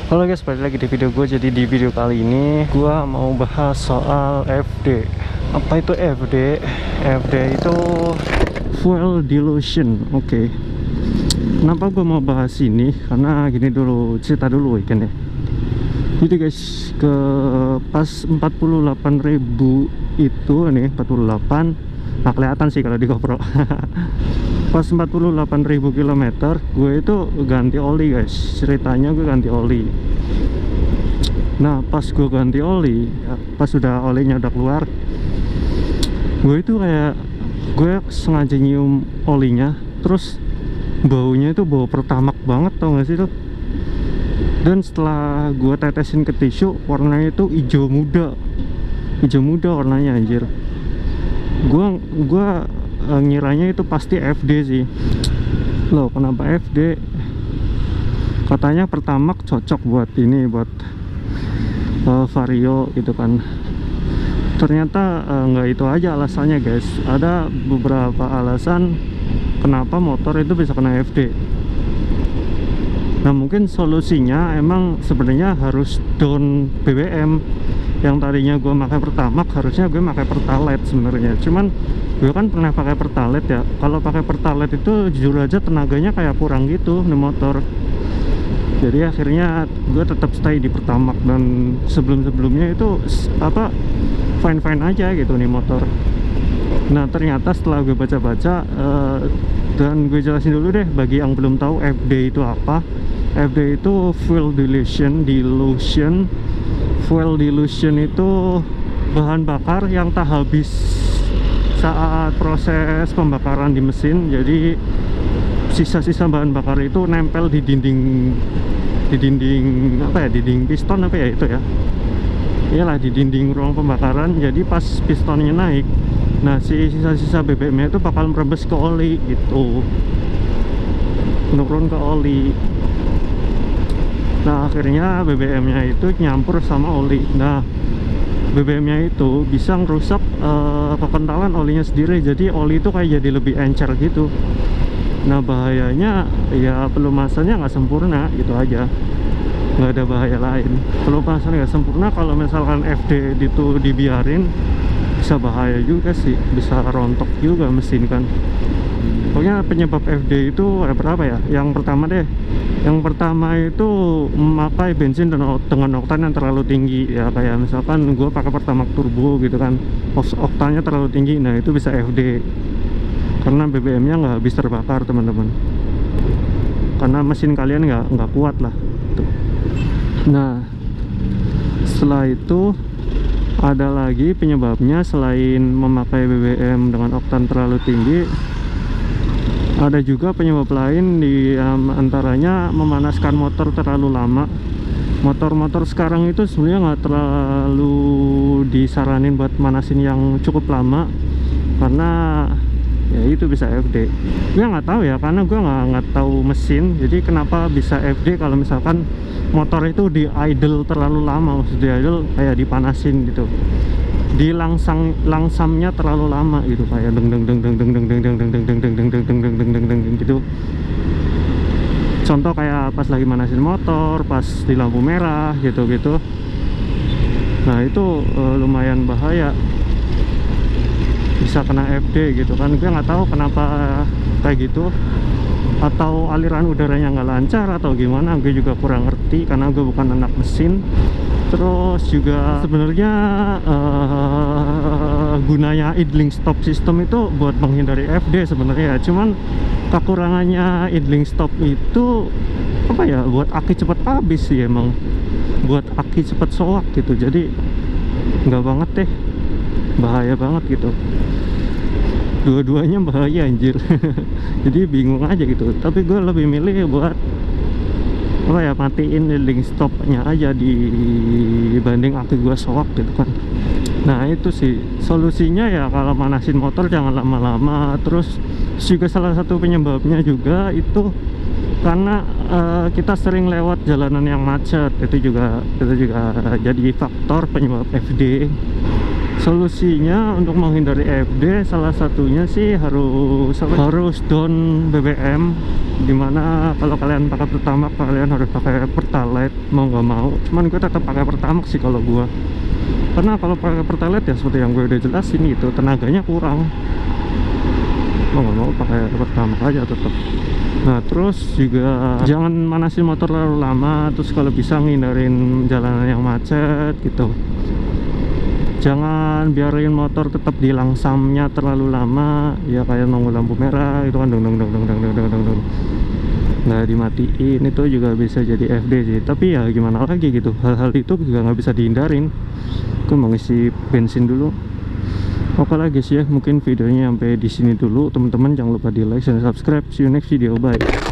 Halo guys, balik lagi di video gue. Jadi di video kali ini gue mau bahas soal FD. Apa itu FD? FD itu fuel dilution. Oke. Kenapa gue mau bahas ini? Karena gini dulu, cerita dulu weekend ya. Jadi guys, ke pas 48.000 itu nih, 48 nggak kelihatan sih kalau di GoPro. Pas 48.000 km gue itu ganti oli guys. Ceritanya gue ganti oli. Nah pas gue ganti oli, pas sudah olinya udah keluar, gue itu kayak gue sengaja nyium olinya, terus baunya itu bau pertamak banget, tau gak sih tuh. Dan setelah gue tetesin ke tisu, warnanya itu hijau muda warnanya, anjir. Gue ngiranya itu pasti FD sih. Loh, kenapa FD? Katanya Pertamax cocok buat ini, buat Vario gitu kan. Ternyata nggak itu aja alasannya guys. Ada beberapa alasan kenapa motor itu bisa kena FD. Nah mungkin solusinya emang sebenarnya harus down BBM. Yang tadinya gue pakai Pertamax, harusnya gue pakai Pertalite sebenarnya. Cuman gue kan pernah pakai Pertalite ya. Kalau pakai Pertalite itu jujur aja tenaganya kayak kurang gitu nih motor. Jadi akhirnya gue tetap stay di Pertamax, dan sebelumnya itu apa fine aja gitu nih motor. Nah ternyata setelah gue baca-baca dan gue jelasin dulu deh bagi yang belum tahu FD itu apa. FD itu fuel dilution. Fuel dilution itu bahan bakar yang tak habis saat proses pembakaran di mesin. Jadi sisa-sisa bahan bakar itu nempel di dinding apa ya, dinding piston apa ya itu ya, iyalah di dinding ruang pembakaran. Jadi pas pistonnya naik, nah si sisa-sisa BBM-nya itu bakal merebes ke oli gitu, menurun ke oli. Nah akhirnya BBM-nya itu nyampur sama oli. Nah BBM-nya itu bisa ngerusak kekentalan olinya sendiri. Jadi oli itu kayak jadi lebih encer gitu. Nah bahayanya ya pelumasannya nggak sempurna gitu aja, nggak ada bahaya lain. Pelumasan nggak sempurna, kalau misalkan FD itu dibiarin bisa bahaya juga sih, bisa rontok juga mesin kan. Pokoknya penyebab FD itu ada berapa ya? Yang pertama deh, yang pertama itu memakai bensin dengan oktan yang terlalu tinggi ya. Kayak misalkan gue pakai Pertamax turbo gitu kan, oktannya terlalu tinggi, nah itu bisa FD karena BBM-nya nggak habis terbakar teman-teman, karena mesin kalian nggak kuat lah tuh. Nah setelah itu ada lagi penyebabnya selain memakai BBM dengan oktan terlalu tinggi. Ada juga penyebab lain, di antaranya memanaskan motor terlalu lama. Motor-motor sekarang itu sebenarnya nggak terlalu disaranin buat manasin yang cukup lama, karena ya itu bisa FD. Gue nggak tahu ya, karena gue nggak tahu mesin. Jadi kenapa bisa FD kalau misalkan motor itu di idle terlalu lama, maksudnya idle kayak dipanasin gitu, di langsamnya terlalu lama gitu, kayak gitu. Contoh kayak pas lagi manasin motor, pas di lampu merah gitu. Nah itu lumayan bahaya, bisa kena FD gitu kan. Gue nggak tahu kenapa kayak gitu, atau aliran udaranya nggak lancar atau gimana, gue juga kurang ngerti karena gue bukan anak mesin. Terus juga sebenarnya gunanya idling stop system itu buat menghindari FD sebenarnya. Cuman kekurangannya idling stop itu apa ya, buat aki cepat habis sih emang, buat aki cepat soak gitu. Jadi nggak banget deh, bahaya banget gitu. Dua-duanya bahaya anjir. Jadi bingung aja gitu. Tapi gue lebih milih buat apa ya, matiin idling stopnya aja dibanding aki gue soak gitu kan. Nah itu sih solusinya ya, kalau manasin motor jangan lama-lama. Terus juga salah satu penyebabnya juga itu karena kita sering lewat jalanan yang macet. Itu juga jadi faktor penyebab FD. Solusinya untuk menghindari FD salah satunya sih harus down BBM. dimana kalau kalian pakai Pertamax kalian harus pakai Pertalite mau nggak mau. Cuman gue tetap pakai Pertamax sih kalau gue, karena kalau pakai Pertalite ya seperti yang gue udah jelasin gitu, tenaganya kurang. Mau nggak mau pakai Pertamax aja tetap. Nah terus juga jangan manasin motor terlalu lama, terus kalau bisa ngindarin jalanan yang macet gitu. Jangan biarin motor tetap di langsamnya terlalu lama, ya kayak nunggu lampu merah itu kan dong nggak dimatiin, itu juga bisa jadi FD sih. Tapi ya gimana lagi gitu, hal-hal itu juga nggak bisa dihindarin. Aku mau ngisi bensin dulu. Oke lah guys ya, mungkin videonya sampai di sini dulu teman-teman. Jangan lupa di like dan subscribe. See you next video, bye.